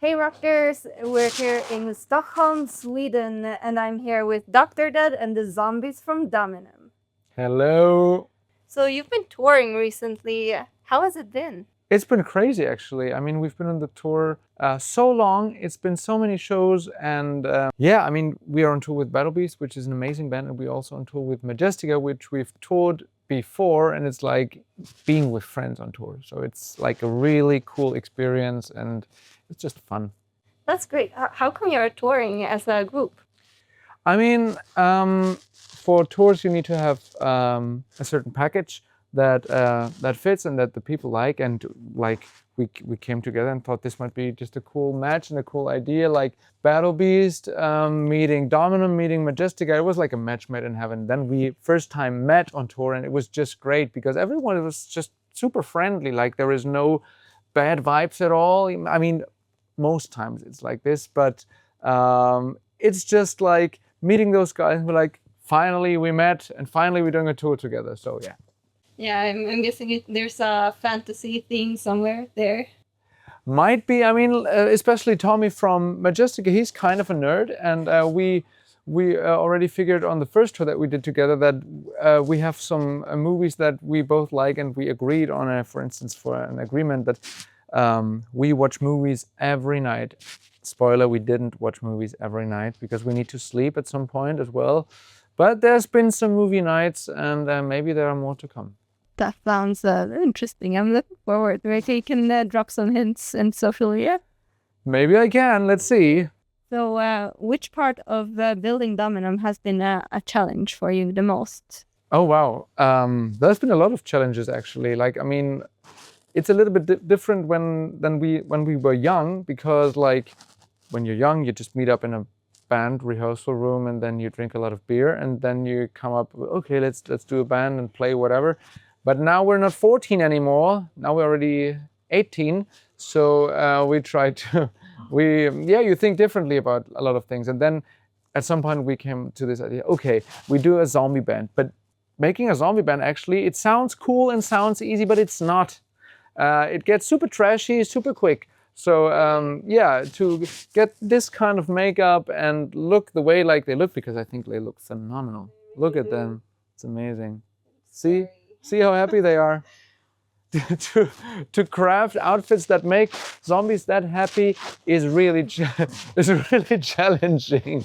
Hey Rockers, we're here in Stockholm, Sweden, and I'm here with Dr. Dead and the zombies from Dominum. Hello. So you've been touring recently. How has it been? It's been crazy, actually. I mean, we've been on the tour so long. It's been so many shows, and yeah, I mean, we are on tour with Battle Beast, which is an amazing band, and we're also on tour with Majestica, which we've toured before, and it's like being with friends on tour. So it's like a really cool experience, and it's just fun. That's great. How come you're touring as a group? I mean, for tours, you need to have a certain package that fits and that the people like. And like we came together and thought this might be just a cool match and a cool idea. Like Battle Beast meeting Dominum, meeting Majestica. It was like a match made in heaven. Then we first time met on tour, and it was just great because everyone was just super friendly. Like there is no bad vibes at all. I mean, most times it's like this, but it's just like meeting those guys and we're like, finally we met and finally we're doing a tour together. So yeah. Yeah, I'm guessing there's a fantasy theme somewhere there. Might be. I mean, especially Tommy from Majestica, he's kind of a nerd, and we already figured on the first tour that we did together that we have some movies that we both like, and we agreed on, for instance, for an agreement that we watch movies every night. Spoiler, we didn't watch movies every night because we need to sleep at some point as well. But there's been some movie nights, and maybe there are more to come. That sounds interesting. I'm looking forward. Maybe you can drop some hints in social media. Maybe I can. Let's see. So, which part of building Dominum has been a challenge for you the most? Oh wow, there's been a lot of challenges actually. Like I mean, it's a little bit different when we were young because like when you're young, you just meet up in a band rehearsal room and then you drink a lot of beer and then you come up, okay, let's do a band and play whatever. But now we're not 14 anymore. Now we're already 18. So we try to, you think differently about a lot of things. And then at some point we came to this idea, okay, we do a zombie band. But making a zombie band, actually, it sounds cool and sounds easy, but it's not. It gets super trashy, super quick. So to get this kind of makeup and look the way like they look, because I think they look phenomenal. Look at them. It's amazing. See how happy they are? to craft outfits that make zombies that happy is really challenging.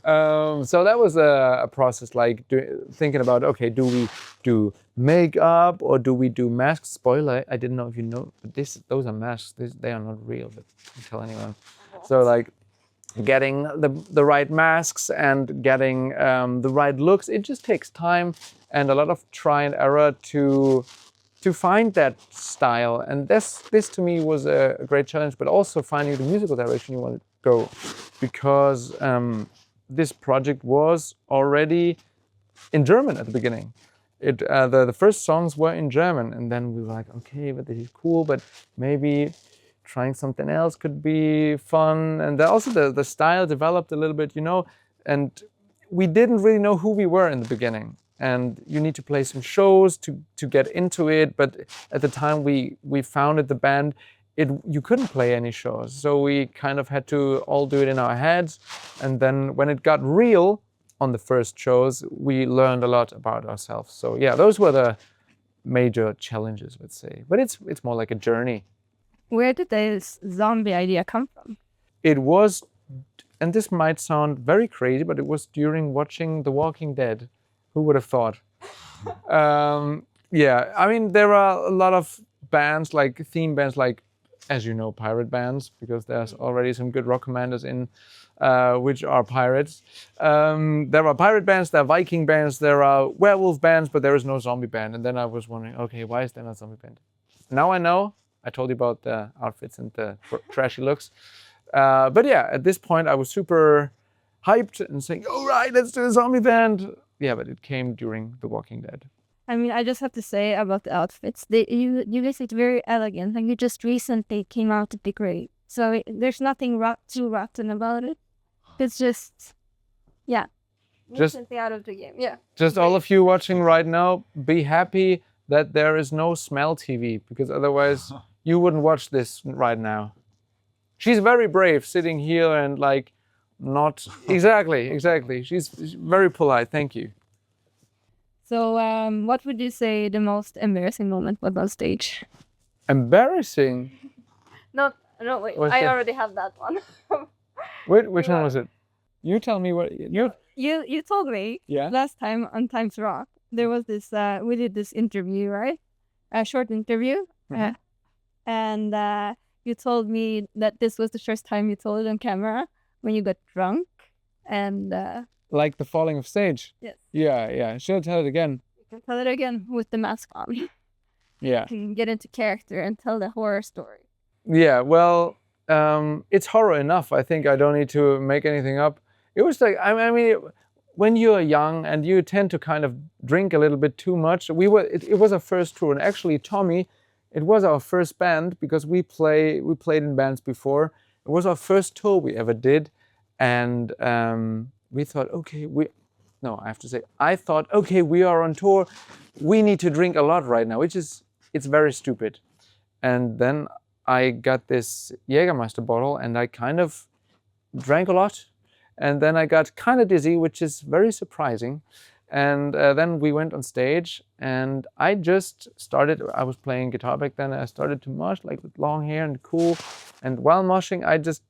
So that was a process, like thinking about, okay, do we do makeup or do we do masks? Spoiler, I didn't know if you know, but those are masks. They are not real, but don't tell anyone. So like getting the right masks and getting the right looks, it just takes time and a lot of try and error to find that style. And this to me was a great challenge, but also finding the musical direction you want to go, because this project was already in German at the beginning. The first songs were in German, and then we were like, okay, but this is cool, but maybe trying something else could be fun. And also the style developed a little bit, and we didn't really know who we were in the beginning. And you need to play some shows to get into it. But at the time we founded the band, you couldn't play any shows. So we kind of had to all do it in our heads. And then when it got real on the first shows, we learned a lot about ourselves. So yeah, those were the major challenges, let's say. But it's more like a journey. Where did this zombie idea come from? It was, and this might sound very crazy, but it was during watching The Walking Dead. Who would have thought? Yeah, I mean, there are a lot of bands, like theme bands, like, as you know, pirate bands, because there's already some good rock commanders in, which are pirates. There are pirate bands, there are Viking bands, there are werewolf bands, but there is no zombie band. And then I was wondering, okay, why is there no zombie band? Now I know. I told you about the outfits and the trashy looks. But yeah, at this point, I was super hyped and saying, all right, let's do a zombie band. Yeah, but it came during The Walking Dead. I mean, I just have to say about the outfits, you guys look very elegant, and you just recently came out to be great. So there's nothing too rotten about it. It's just, yeah, recently out of the game. Yeah. Just all of you watching right now, be happy that there is no smell TV, because otherwise you wouldn't watch this right now. She's very brave, sitting here and like not exactly. She's very polite. Thank you. So, what would you say the most embarrassing moment was on stage? Embarrassing. No, wait. What's I that? already have that one. Wait, which one was it? You tell me what you. You told me Yeah. last time on Times Rock there was this we did this interview, right? A short interview. Mhm. And you told me that this was the first time you told it on camera when you got drunk. And Like the falling of stage. yes, Yeah. Should I tell it again? you can tell it again with the mask on. You Yeah. can get into character and tell the horror story. Yeah. Well, it's horror enough. I think I don't need to make anything up. It was like I mean, when you're young and you tend to kind of drink a little bit too much. It was our first tour, and actually, Tommy, it was our first band because we played in bands before. It was our first tour we ever did, and we thought, okay, I have to say, I thought, okay, we are on tour, we need to drink a lot right now, it's very stupid. And then I got this Jägermeister bottle and I kind of drank a lot. And then I got kind of dizzy, which is very surprising. And then we went on stage and I was playing guitar back then. And I started to mosh like with long hair and cool. And while moshing, I just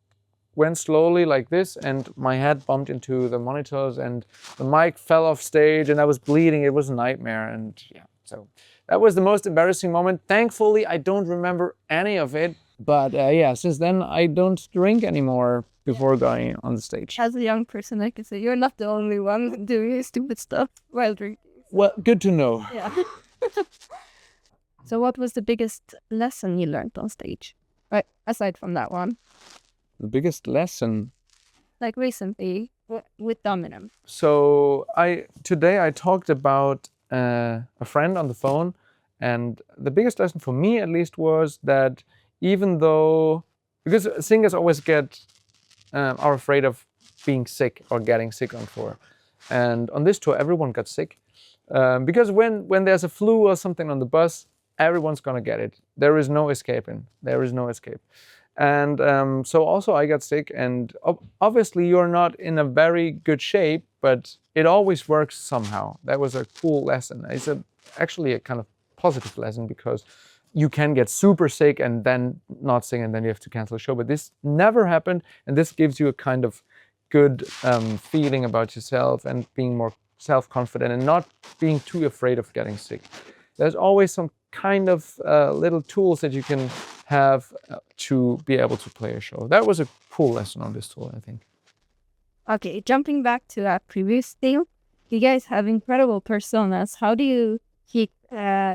went slowly like this and my head bumped into the monitors and the mic fell off stage and I was bleeding. It was a nightmare. And yeah, so that was the most embarrassing moment. Thankfully, I don't remember any of it. But yeah, since then, I don't drink anymore before going on the stage. As a young person, I can say you're not the only one doing stupid stuff while drinking. Well, good to know. Yeah. So what was the biggest lesson you learned on stage? Right, aside from that one. The biggest lesson. Like recently with Dominum. So today I talked about a friend on the phone, and the biggest lesson for me at least was that even though, because singers always are afraid of being sick or getting sick on tour, and on this tour everyone got sick, because when there's a flu or something on the bus, everyone's gonna get it. There is no escaping. There is no escape. And so also I got sick, and obviously you're not in a very good shape, but it always works somehow. That was a cool lesson. It's actually a kind of positive lesson because you can get super sick and then not sing and then you have to cancel a show. But this never happened, and this gives you a kind of good feeling about yourself and being more self-confident and not being too afraid of getting sick. There's always some kind of little tools that you can have to be able to play a show. That was a cool lesson on this tour, I think. Okay, jumping back to our previous theme, you guys have incredible personas. How do you keep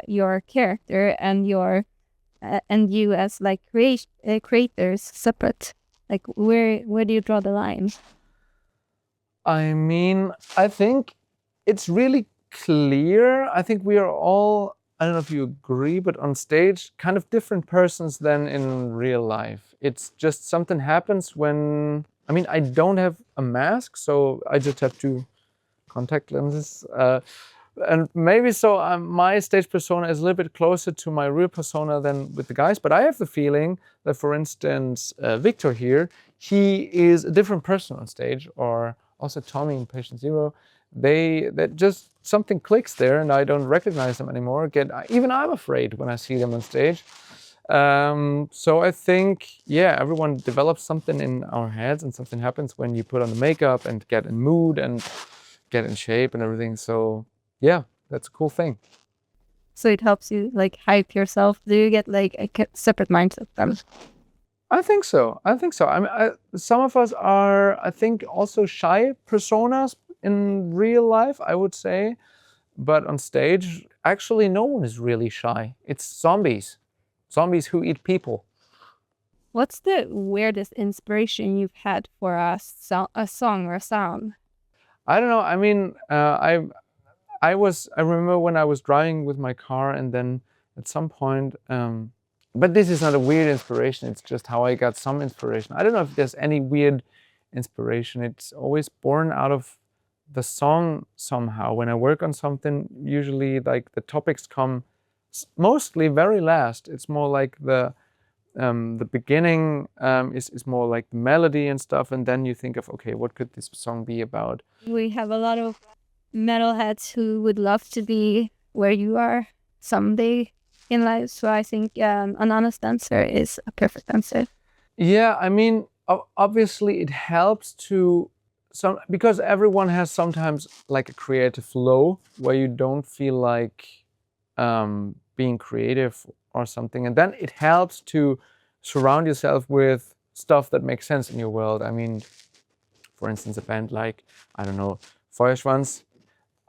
your character and you as like creators separate? Like where do you draw the line? I mean, I think it's really clear. I think we are all, I don't know if you agree, but on stage, kind of different persons than in real life. It's just something happens when, I mean, I don't have a mask, so I just have two contact lenses. And maybe so my stage persona is a little bit closer to my real persona than with the guys, but I have the feeling that, for instance, Victor here, he is a different person on stage, or also Tommy in Patient Zero. That just something clicks there and I don't recognize them anymore. Even I'm afraid when I see them on stage. So I think, yeah, everyone develops something in our heads and something happens when you put on the makeup and get in mood and get in shape and everything. So yeah, that's a cool thing. So it helps you like hype yourself. Do you get like a separate mindset then? I think so. I mean, some of us are, I think, also shy personas in real life, I would say. But on stage, actually, no one is really shy. It's zombies. Zombies who eat people. What's the weirdest inspiration you've had for a song or a sound? I don't know. I mean, I remember when I was driving with my car, and then at some point, but this is not a weird inspiration. It's just how I got some inspiration. I don't know if there's any weird inspiration. It's always born out of the song somehow. When I work on something, usually like the topics come mostly very last. It's more like the beginning is more like the melody and stuff, and then you think of, okay, what could this song be about? We have a lot of metalheads who would love to be where you are someday in life. So I think an honest answer is a perfect answer. Yeah, I mean, obviously it helps to because everyone has sometimes like a creative flow where you don't feel like being creative or something, and then it helps to surround yourself with stuff that makes sense in your world. I mean, for instance, a band like, I don't know, Feuerschwanz.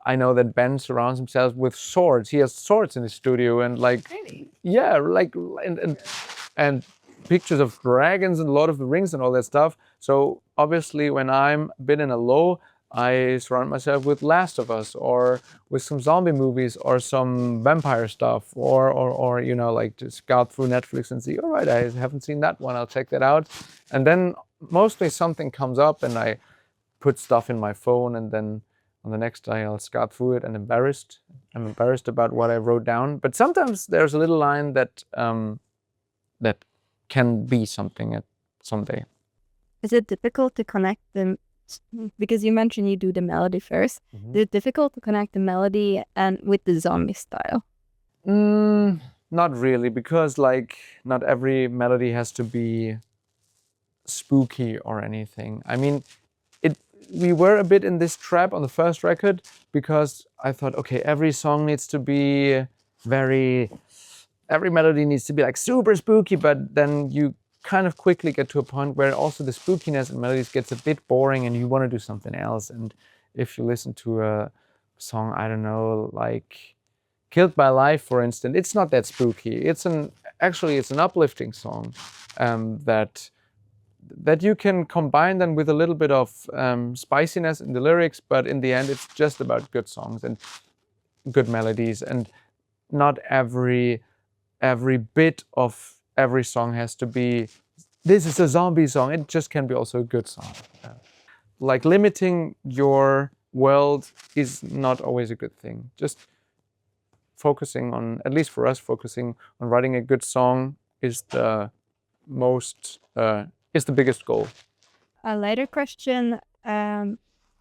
I know that Ben surrounds himself with swords. He has swords in his studio, and like, Really? yeah, like and pictures of dragons and Lord of the Rings and all that stuff. So obviously, when I'm a bit in a low, I surround myself with Last of Us or with some zombie movies or some vampire stuff, or you know, like just scout through Netflix and see, all right, I haven't seen that one, I'll check that out, and then mostly something comes up and I put stuff in my phone, and then on the next day I'll scout through it and I'm embarrassed about what I wrote down. But sometimes there's a little line that that can be something at someday. Is it difficult to connect them? Because you mentioned you do the melody first. Is it difficult to connect the melody and with the zombie style? Not really, because like not every melody has to be spooky or anything. I mean, we were a bit in this trap on the first record because I thought, okay, every song needs to be every melody needs to be like super spooky, but then you kind of quickly get to a point where also the spookiness in melodies gets a bit boring and you want to do something else. And if you listen to a song, I don't know, like Killed by Life, for instance, it's not that spooky. It's an uplifting song that you can combine them with a little bit of spiciness in the lyrics, but in the end, it's just about good songs and good melodies, and not every bit of every song has to be, this is a zombie song. It just can be also a good song. Like limiting your world is not always a good thing. Just focusing on, at least for us, focusing on writing a good song is the biggest goal. A later question: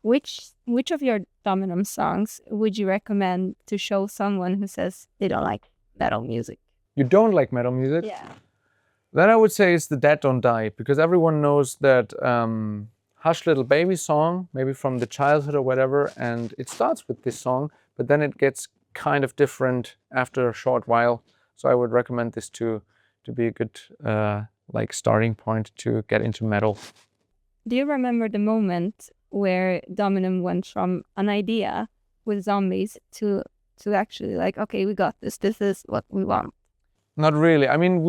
which of your Dominum songs would you recommend to show someone who says they don't like metal music? You don't like metal music? Yeah. Then I would say it's the Dead Don't Die, because everyone knows that Hush Little Baby song, maybe from the childhood or whatever, and it starts with this song, but then it gets kind of different after a short while. So I would recommend this to be a good like starting point to get into metal. Do you remember the moment where Dominum went from an idea with zombies to actually like, okay, we got this. This is what we want? Not really. I mean,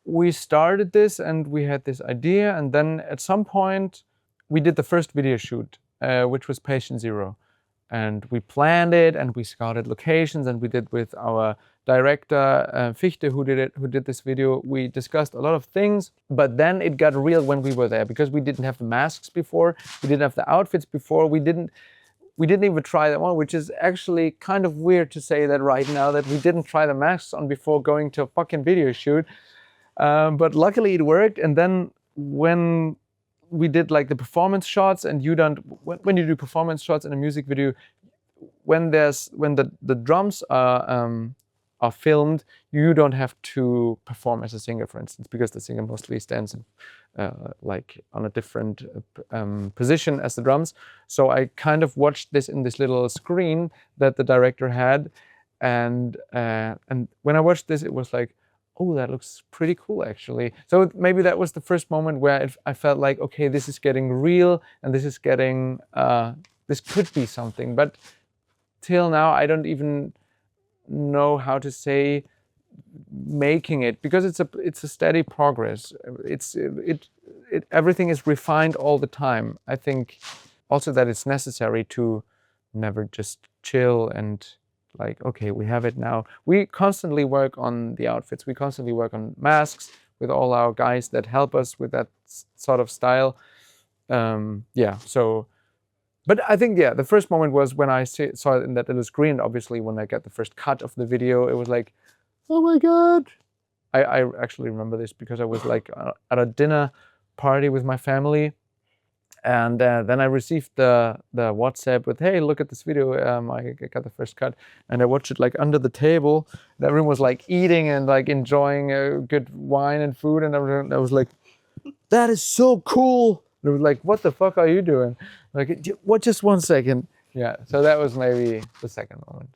we started this and we had this idea, and then at some point we did the first video shoot, which was Patient Zero. And we planned it and we scouted locations, and we did with our director, Fichte, who did this video. We discussed a lot of things, but then it got real when we were there, because we didn't have the masks before, we didn't have the outfits before, we didn't even try them on, which is actually kind of weird to say that right now, that we didn't try the masks on before going to a fucking video shoot. But luckily it worked. And then when we did like the performance shots, and when you do performance shots in a music video, when the drums are filmed, you don't have to perform as a singer, for instance, because the singer mostly stands like on a different position as the drums. So I kind of watched this in this little screen that the director had, and when I watched this, it was like, oh, that looks pretty cool, actually. So maybe that was the first moment where I felt like, okay, this is getting real, and this is getting, this could be something. But till now, I don't even know how to say making it, because it's a steady progress. Everything is refined all the time. I think also that it's necessary to never just chill and like, okay, we have it now. We constantly work on the outfits. We constantly work on masks with all our guys that help us with that sort of style. Yeah, so, but I think, yeah, the first moment was when I saw it in that little screen. Obviously, when I got the first cut of the video, it was like, oh my God, I actually remember this because I was like at a dinner party with my family, and then I received the WhatsApp with, hey, look at this video. I got the first cut, and I watched it like under the table. And everyone was like eating and like enjoying good wine and food, and I was like, that is so cool. And it was like, what the fuck are you doing? Like, what? Just 1 second. Yeah. So that was maybe the second moment.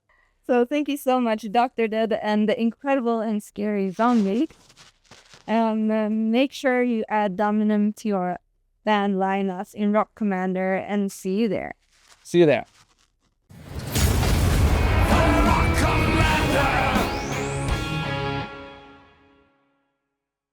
So thank you so much, Dr. Dead, and the incredible and scary zombie. Make sure you add Dominum to your band lineups in Rock Commander, and see you there. See you there.